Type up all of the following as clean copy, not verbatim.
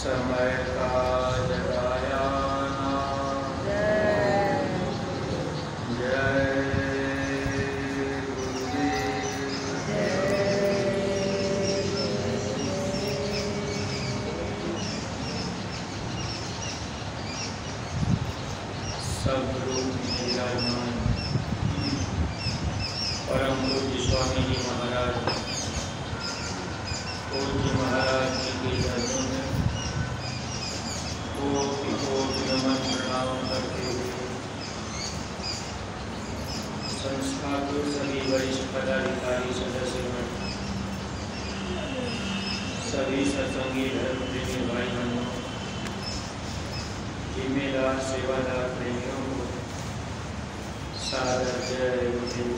समय का जगाया नाम। जय गुरुदेव। सब रूप विराजमान परम पूज्य स्वामी जी महाराज, पूज्य महाराज जी के चरणों में कोटि नमन प्रणाम करते हुए संस्था के सभी वरिष्ठ पदाधिकारी सदस्यगण, सभी सत्संगी धर्म प्रेमी भाई बहनों, जिम्मेदार सेवादार प्रेमियों को सादर जय गुरुदेव।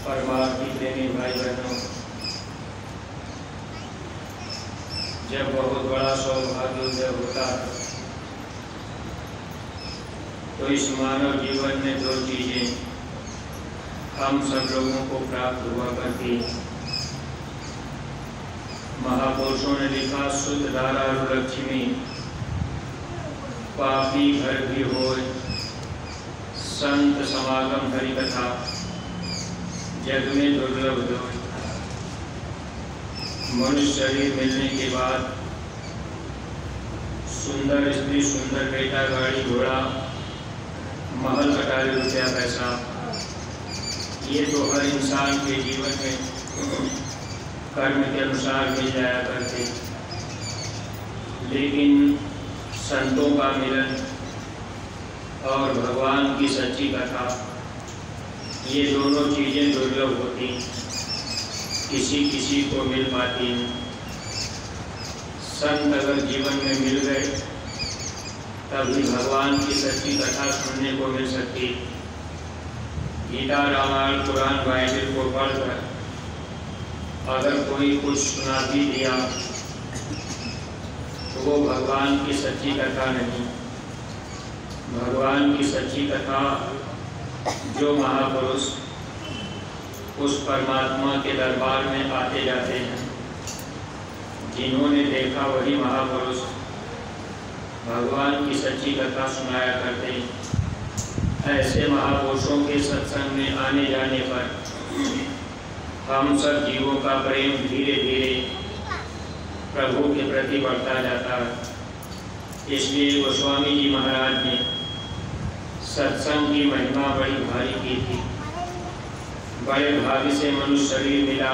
परमार्थी प्रेमी भाई बहनों, जब बहुत बड़ा सौभाग्योदय होता है तो इस मानव जीवन में दो चीजें हम सब लोगों को प्राप्त हुआ करती। महापुरुषों ने लिखा, शुद्ध धारा लक्ष्मी पापी घर भी होय, संत समागम हरि कथा जग में दुर्लभ दो। मनुष्य शरीर मिलने के बाद सुंदर स्त्री, सुंदर बेटा, गाड़ी घोड़ा, महल कटारी, रुपया पैसा, ये तो हर इंसान के जीवन में कर्म के अनुसार मिल जाया करते। लेकिन संतों का मिलन और भगवान की सच्ची कथा, ये दोनों चीजें दुर्लभ होती, किसी किसी को मिल पाती। संत अगर जीवन में मिल गए तभी भगवान की सच्ची कथा सुनने को मिल सकती। गीता, रामायण, पुराण, बाइबल को पढ़कर अगर कोई कुछ सुना भी दिया तो वो भगवान की सच्ची कथा नहीं। भगवान की सच्ची कथा जो महापुरुष उस परमात्मा के दरबार में आते जाते हैं, जिन्होंने देखा वही महापुरुष भगवान की सच्ची कथा सुनाया करते। ऐसे महापुरुषों के सत्संग में आने जाने पर हम सब जीवों का प्रेम धीरे धीरे प्रभु के प्रति बढ़ता जाता है। इसलिए गोस्वामी जी महाराज ने सत्संग की महिमा बड़ी भारी की थी। बड़े भाग्य से मनुष्य शरीर मिला,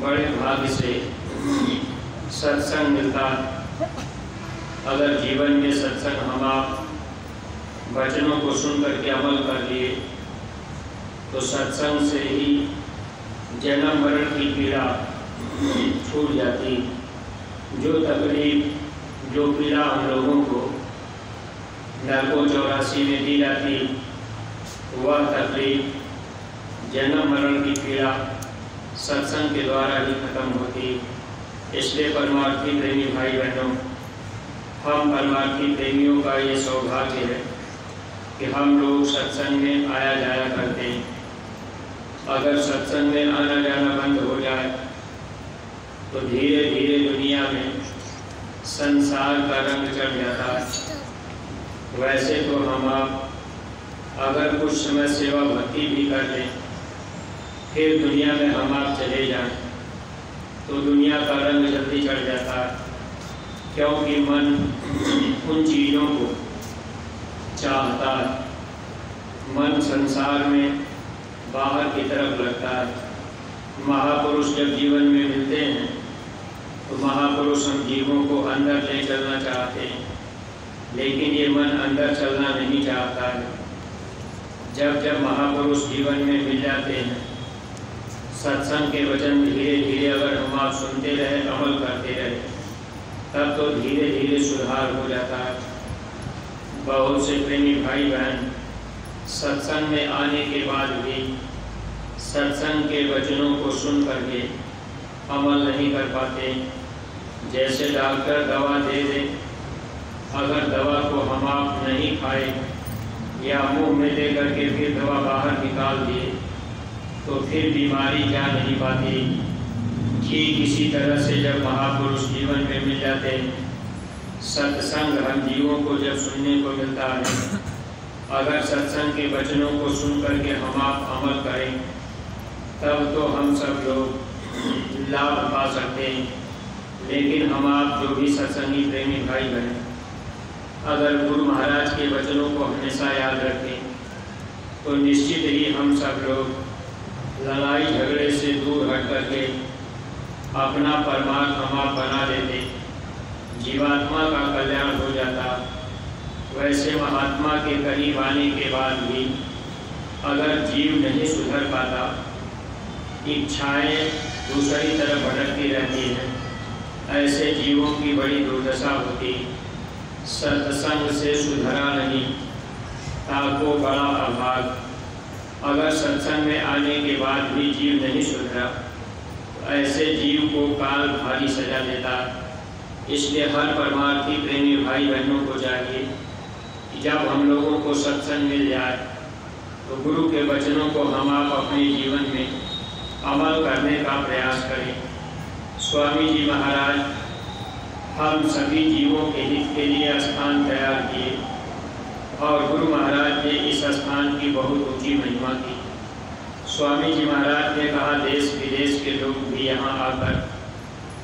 बड़े भाग्य से सत्संग मिलता। अगर जीवन में सत्संग हम आप वचनों को सुन करके अमल कर लिए तो सत्संग से ही जन्म मरण की पीड़ा छूट जाती। जो तकलीफ, जो पीड़ा हम लोगों को नरकों 84 में दी जाती, वह तकलीफ, जन्म मरण की पीड़ा सत्संग के द्वारा ही खत्म होती। इसलिए परमार्थी प्रेमी भाई बहनों, हम परमार्थी प्रेमियों का ये सौभाग्य है कि हम लोग सत्संग में आया जाया करते हैं। अगर सत्संग में आना जाना बंद हो जाए तो धीरे धीरे दुनिया में संसार का रंग चढ़ जाता है। वैसे तो हम आप अगर कुछ समय सेवा भक्ति भी कर लें, फिर दुनिया में हम आप चले जाएं तो दुनिया का रंग जल्दी चढ़ जाता है, क्योंकि मन उन चीज़ों को चाहता है। मन संसार में बाहर की तरफ लगता है। महापुरुष जब जीवन में मिलते हैं तो महापुरुष हम जीवों को अंदर ले चलना चाहते हैं, लेकिन ये मन अंदर चलना नहीं चाहता है। जब जब महापुरुष जीवन में मिल जाते हैं, सत्संग के वचन धीरे धीरे अगर हम आप सुनते रहे, अमल करते रहे, तब तो धीरे धीरे सुधार हो जाता है। बहुत से प्रेमी भाई बहन सत्संग में आने के बाद भी सत्संग के वचनों को सुन करके अमल नहीं कर पाते। जैसे डॉक्टर दवा दे दे, अगर दवा को हम आप नहीं खाए या मुंह में दे करके फिर दवा बाहर निकाल दिए तो फिर बीमारी जा नहीं पाती। ठीक इसी तरह से जब महापुरुष जीवन में मिल जाते हैं, सत्संग हम जीवों को जब सुनने को मिलता है, अगर सत्संग के वचनों को सुन करके हम आप अमल करें, तब तो हम सब लोग लाभ पा सकते हैं। लेकिन हम आप जो भी सत्संगी प्रेमी भाई बहन, अगर गुरु महाराज के वचनों को हमेशा याद रखें, तो निश्चित ही हम सब लोग लड़ाई झगड़े से दूर हट करके अपना परमात्मा बना देते, जीवात्मा का कल्याण हो जाता। वैसे महात्मा के करीब आने के बाद भी अगर जीव नहीं सुधर पाता, इच्छाएं दूसरी तरफ भटकती रहती हैं, ऐसे जीवों की बड़ी दुर्दशा होती। सत्संग से सुधरा नहीं ताको बड़ा अभाग। अगर सत्संग में आने के बाद भी जीव नहीं सुधरा, ऐसे जीव को काल भारी सजा देता। इसलिए हर परमार्थी प्रेमी भाई बहनों को चाहिए कि जब हम लोगों को सत्संग मिल जाए, तो गुरु के वचनों को हम आप अपने जीवन में अमल करने का प्रयास करें। स्वामी जी महाराज हम सभी जीवों के हित के लिए स्थान तैयार किए, और गुरु महाराज ने इस स्थान की बहुत ऊंची महिमा की। स्वामी जी महाराज ने कहा, देश विदेश के लोग भी यहाँ आकर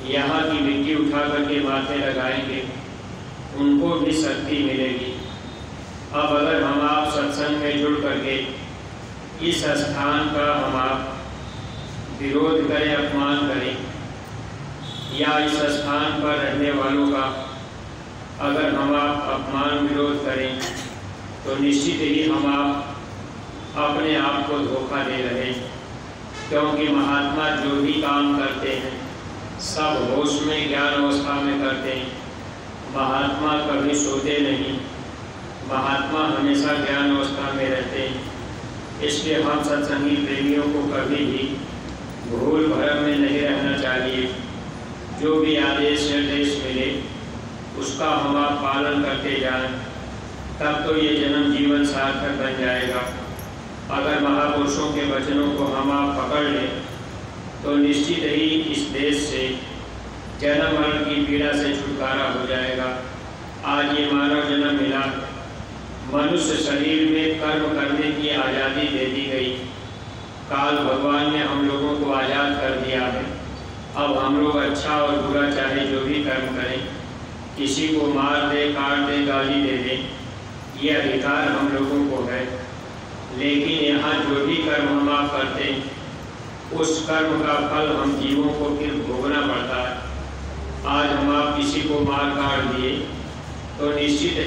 यहाँ की मिट्टी उठा करके माथे लगाएंगे, उनको भी शक्ति मिलेगी। अब अगर हम आप सत्संग में जुड़ करके इस स्थान का हम आप विरोध करें, अपमान करें, या इस स्थान पर रहने वालों का अगर हम आप अपमान विरोध करें, तो निश्चित ही हम आप अपने आप को धोखा दे रहे हैं। क्योंकि महात्मा जो भी काम करते हैं सब होश में, ज्ञान अवस्था में करते हैं। महात्मा कभी सोते नहीं, महात्मा हमेशा ज्ञान अवस्था में रहते हैं। इसलिए हम सत्संगी प्रेमियों को कभी भी भूल भरम में नहीं रहना चाहिए। जो भी आदेश निर्देश मिले उसका हम आप पालन करते जाएं, तब तो ये जन्म जीवन सार्थक बन जाएगा। अगर महापुरुषों के वचनों को हम आप पकड़ लें, तो निश्चित ही इस देश से जन्म मरण की पीड़ा से छुटकारा हो जाएगा। आज ये मानव जन्म मिला, मनुष्य शरीर में कर्म करने की आज़ादी दे दी गई। काल भगवान ने हम लोगों को आज़ाद कर दिया है। अब हम लोग अच्छा और बुरा चाहे जो भी कर्म करें, किसी को मार दे, काट दे, गाली दे दे, ये अधिकार हम लोगों को है। लेकिन यहाँ जो भी कर्म हम आप करते हैं, उस कर्म का फल हम जीवों को फिर भोगना पड़ता है। आज हम आप किसी को मार काट दिए, तो निश्चित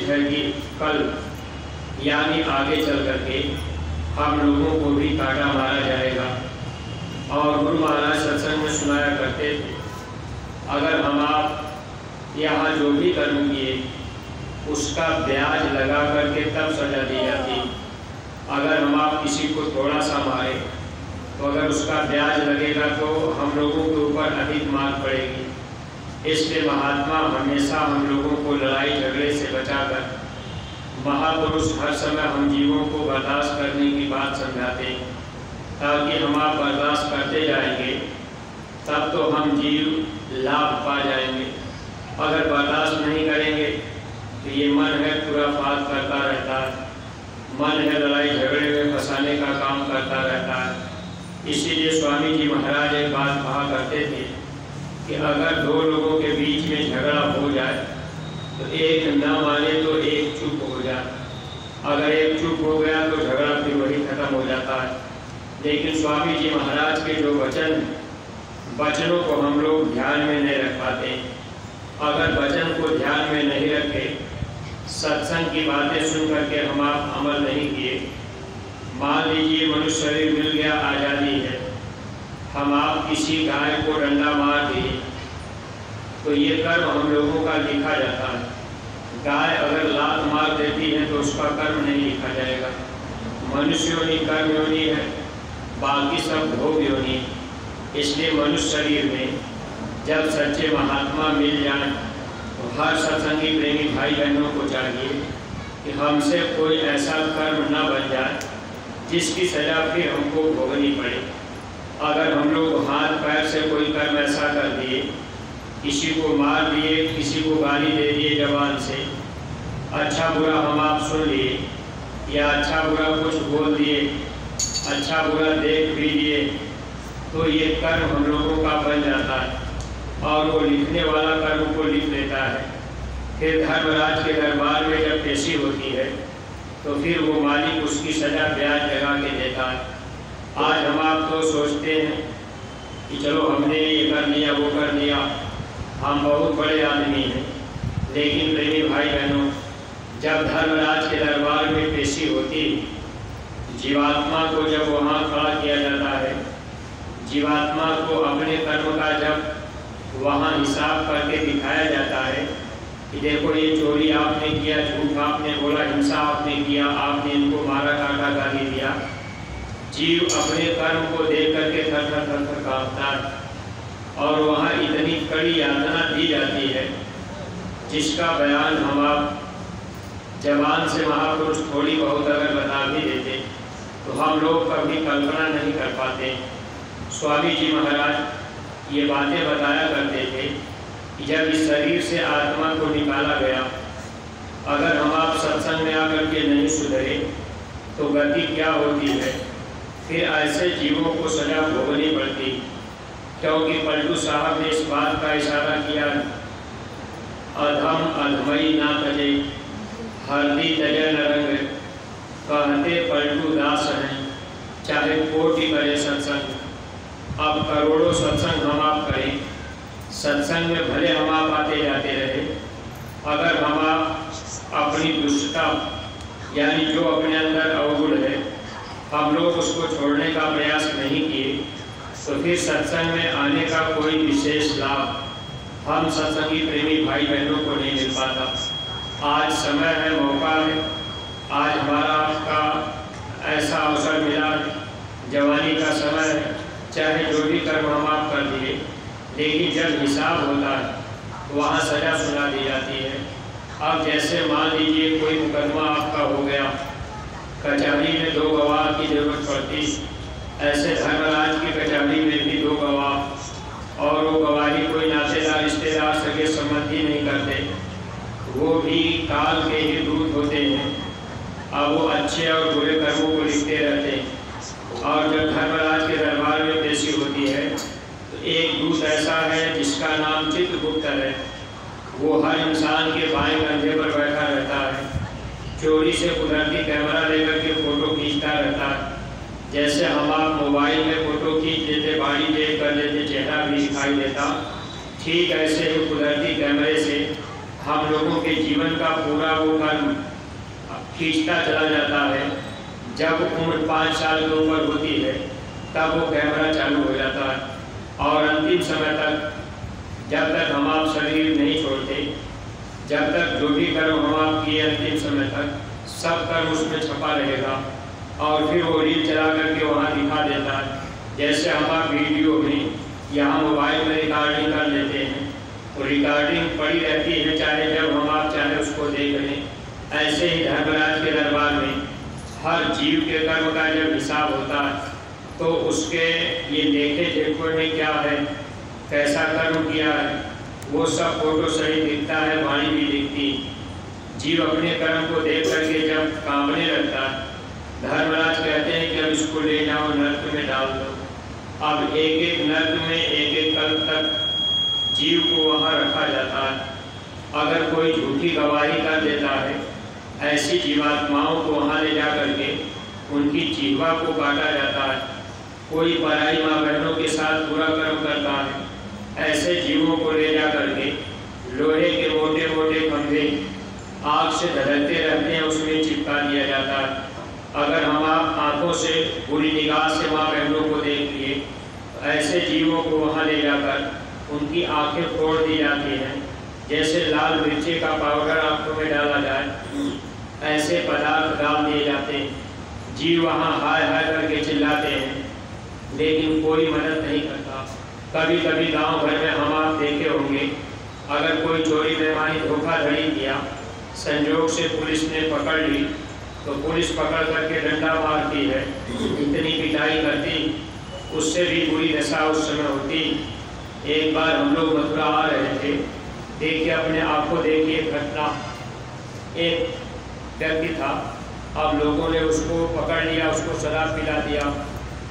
है कि कल यानी आगे चल करके हम लोगों को भी काटा मारा जाएगा। और गुरु महाराज सत्संग में सुनाया करते थे, अगर हम आप यहाँ जो भी कर्म किए उसका ब्याज लगा करके तब सजा दी जाती। अगर हम आप किसी को थोड़ा सा मारे, तो अगर उसका ब्याज लगेगा तो हम लोगों के ऊपर अधिक मार पड़ेगी। इसलिए महात्मा हमेशा हम लोगों को लड़ाई झगड़े से बचाकर, महापुरुष हर समय हम जीवों को बर्दाश्त करने की बात समझाते हैं, ताकि हम आप बर्दाश्त करते जाएंगे, तब तो हम जीव लाभ पा जाएंगे। अगर बर्दाश्त नहीं करेंगे तो ये मन है पूरा फात करता रहता है, मन है लड़ाई झगड़े में फंसाने का काम करता रहता है। इसीलिए स्वामी जी महाराज एक बात कहा करते थे कि अगर दो लोगों के बीच में झगड़ा हो जाए, तो एक न माने तो एक चुप हो जाए। अगर एक चुप हो गया तो झगड़ा फिर वही खत्म हो जाता है। लेकिन स्वामी जी महाराज के जो वचनों को हम लोग ध्यान में नहीं रख पाते। अगर वचन को ध्यान में नहीं रखे, सत्संग की बातें सुन करके हम आप अमल नहीं किए, मान लीजिए मनुष्य शरीर मिल गया, आज़ादी है, हम आप किसी गाय को डंडा मार दिए, तो ये कर्म हम लोगों का लिखा जाता है। गाय अगर लात मार देती है तो उसका कर्म नहीं लिखा जाएगा। मनुष्य योनि कर्म योनि है, बाकी सब भोग योनि। इसलिए मनुष्य शरीर में जब सच्चे महात्मा मिल जाए, तो हर सत्संगी प्रेमी भाई बहनों को चाहिए कि हमसे कोई ऐसा कर्म न बन जाए जिसकी सजा फिर हमको भोगनी पड़े। अगर हम लोग हाथ पैर से कोई कर्म ऐसा कर दिए, किसी को मार दिए, किसी को गाली दे दिए जबान से, अच्छा बुरा हम आप सुन लिए या अच्छा बुरा कुछ बोल दिए, अच्छा बुरा देख भी लिए, तो ये कर्म हम लोगों का बन जाता है और वो लिखने वाला कर्म को लिख लेता है। फिर धर्मराज के दरबार में जब पेशी होती है तो फिर वो मालिक उसकी सजा ब्याज लगा के देता है। आज हम आप तो सोचते हैं कि चलो हमने ये कर लिया वो कर लिया, हम बहुत बड़े आदमी हैं, लेकिन प्रेमी भाई बहनों, जब धर्मराज के दरबार में पेशी होती, जीवात्मा को जब वहाँ खड़ा किया जाता है, जीवात्मा को अपने कर्म का जब वहाँ हिसाब करके दिखाया जाता है कि देखो ये चोरी आपने किया, झूठ आपने बोला, हिंसा आपने किया, आपने इनको मारा काटा गाली दिया, जीव अपने कर्म को देख करके थर थर थर थर कांपता है और वहाँ इतनी कड़ी यातना दी जाती है जिसका बयान हम आप जबान से महापुरुष थोड़ी बहुत अगर बता भी देते तो हम लोग कभी कल्पना नहीं कर पाते। स्वामी जी महाराज ये बातें बताया करते थे कि जब इस शरीर से आत्मा को निकाला गया, अगर हम आप सत्संग में आकर के नहीं सुधरे तो गति क्या होती है, फिर ऐसे जीवों को सजा भोगनी पड़ती। क्योंकि पलटू साहब ने इस बात का इशारा किया, अधम अधमई ना तजे हल्दी तजे न रंग, कहते पलटू दास हैं चाहे कोटि करे सत्संग। अब करोड़ों सत्संग हम आप करें, सत्संग में भले हम आप आते जाते रहे, अगर हम आप अपनी दुष्टता यानी जो अपने अंदर अवगुण है हम लोग उसको छोड़ने का प्रयास नहीं किए तो फिर सत्संग में आने का कोई विशेष लाभ हम सत्संगी प्रेमी भाई बहनों को नहीं मिल पाता। आज समय है, मौका है, आज हमारा आपका ऐसा अवसर मिला है, जवानी का समय है, चाहे जो भी कर्म हम आप कर दिए, लेकिन जब हिसाब होता है वहाँ सजा सुना दी जाती है। अब जैसे मान लीजिए कोई मुकदमा आपका हो गया, कचहरी में 2 गवाह की जरूरत पड़ती, ऐसे धर्मराज की कचहरी में भी 2 गवाह, और वो गवाही कोई नातेदार रिश्तेदार सगे संबंधी नहीं करते, वो भी काल के ही दूत होते हैं। अब वो अच्छे और बुरे कर्मों को लिखते रहते हैं और जब धर्मराज के दरबार में पेशी होती है तो एक दूत ऐसा है जिसका नाम चित्रगुप्त है, वो हर इंसान के बाएं कंधे पर बैठा रहता है, चोरी से कुदरती कैमरा लेकर के फोटो खींचता रहता है। जैसे हम आप मोबाइल में फोटो खींच लेते, बॉडी चेक कर लेते, चेहरा भी दिखाई देता, ठीक ऐसे ही कुदरती कैमरे से हम लोगों के जीवन का पूरा वो कर्म खींचता चला जाता है। जब उम्र 5 साल के ऊपर होती है तब वो कैमरा चालू हो जाता है और अंतिम समय तक, जब तक हम आप शरीर नहीं छोड़ते, जब तक जो भी कर्म हम आप किए अंतिम समय तक सब कर्म उसमें छपा रहेगा और फिर वो रील चला करके वहाँ दिखा देता है। जैसे हम आप वीडियो में यहाँ मोबाइल में रिकॉर्डिंग कर लेते हैं तो रिकॉर्डिंग पड़ी रहती है, चाहे जब हम आप चाहे उसको देख लें। ऐसे ही धर्मराज के दरबार में हर जीव के कर्म का जब हिसाब होता है तो उसके ये देखे देखो ने क्या है, कैसा कर्म किया है, वो सब फोटो सही दिखता है, वाणी भी दिखती। जीव अपने कर्म को देख करके जब कांपने लगता है, धर्मराज कहते हैं कि अब इसको ले जाओ नर्क में डाल दो। अब एक एक नर्क में एक एक कल तक जीव को वहाँ रखा जाता है। अगर कोई झूठी गवाही कर देता है, ऐसी जीवात्माओं को वहाँ ले जा करके उनकी जीवा को काटा जाता है। कोई पराई माँ बहनों के साथ बुरा कर्म करता है, ऐसे जीवों को ले जा करके लोहे के मोटे मोटे खंभे आग से धधकते रहते हैं, उसमें चिपका दिया जाता है। अगर हम आप आँखों से बुरी निगाह से माँ बहनों को देख लिए, ऐसे जीवों को वहाँ ले जाकर उनकी आंखें फोड़ दी जाती हैं। जैसे लाल मिर्ची का पाउडर आँखों में डाला जाए, ऐसे पदार्थ डाल दिए जाते हैं। जीव वहाँ हाय हाय करके चिल्लाते हैं, लेकिन कोई मदद नहीं करता। कभी कभी गांव भर में हम आप देखे होंगे, अगर कोई चोरी बेईमानी धोखाधड़ी किया, संजोग से पुलिस ने पकड़ ली तो पुलिस पकड़ करके डंडा मारती है, इतनी पिटाई करती, उससे भी बुरी दशा उस समय होती। एक बार हम लोग मथुरा आ रहे थे, देखिए अपने आप को देखिए घटना। एक व्यक्ति था, अब लोगों ने उसको पकड़ लिया, उसको शराब पिला दिया,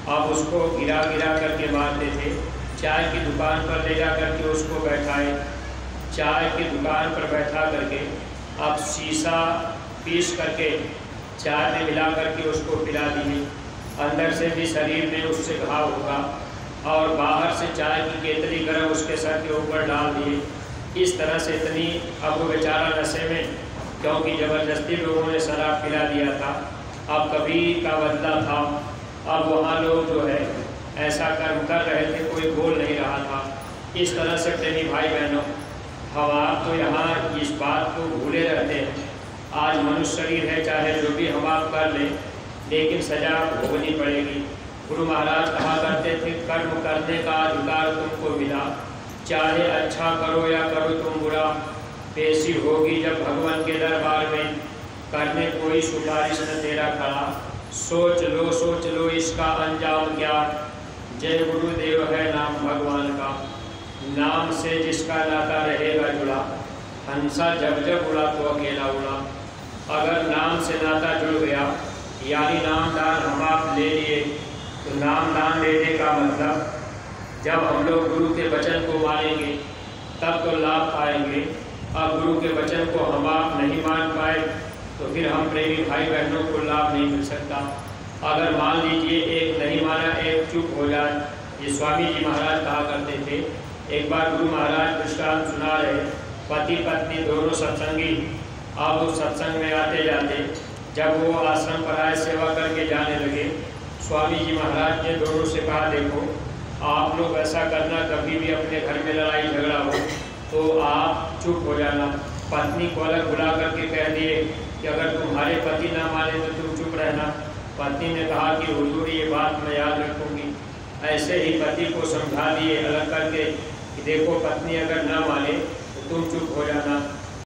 अब उसको गिरा गिरा करके मारते थे। चाय की दुकान पर ले जा करके उसको बैठाए, चाय की दुकान पर बैठा करके अब शीशा पीस करके चाय में मिला करके उसको पिला दिए। अंदर से भी शरीर में उससे घाव होगा और बाहर से चाय की केतली गर्म उसके सर के ऊपर डाल दिए। इस तरह से इतनी, अब वो बेचारा नशे में, क्योंकि ज़बरदस्ती लोगों ने शराब पिला दिया था, अब कभी का बदला था। अब वहाँ लोग जो है ऐसा कर्म कर रहे थे, कोई बोल नहीं रहा था। इस तरह से प्रेमी भाई बहनों, हम आप तो यहाँ इस बात को भूले रहते हैं। आज मनुष्य शरीर है, चाहे जो भी हम आप कर लें, लेकिन सजा भोगनी पड़ेगी। गुरु महाराज कहा करते थे, कर्म करने का अधिकार तुमको मिला, चाहे अच्छा करो या करो तुम बुरा, पेशी होगी जब भगवान के दरबार में, करने कोई सुपारिश न तेरा खड़ा, सोच लो इसका अंजाम क्या, जय गुरुदेव है नाम भगवान का, नाम से जिसका नाता रहेगा जुड़ा, हंसा जब जब उड़ा तो अकेला उड़ा। अगर नाम से नाता जुड़ गया, यानी नामदान हम आप ले लिए, तो नामदान लेने का मतलब जब हम लोग गुरु के वचन को मानेंगे तब तो लाभ पाएंगे। अब गुरु के वचन को हम आप नहीं मान पाए तो फिर हम प्रेमी भाई बहनों को लाभ नहीं मिल सकता। अगर मान लीजिए एक नहीं माना, एक चुप हो जाए, ये स्वामी जी महाराज कहा करते थे। एक बार गुरु महाराज दृष्टांत सुना रहे, पति पत्नी दोनों सत्संगी, अब उस सत्संग में आते जाते जब वो आश्रम पर आए सेवा करके जाने लगे, स्वामी जी महाराज ने दोनों से कहा, देखो आप लोग ऐसा करना, कभी भी अपने घर में लड़ाई झगड़ा हो तो आप चुप हो जाना। पत्नी को अलग बुला करके कह दिए कि अगर तुम्हारे पति ना माने तो तुम चुप रहना। पत्नी ने कहा कि हुजूर ये बात मैं याद रखूँगी। ऐसे ही पति को समझा दिए अलग करके कि देखो पत्नी अगर ना माने तो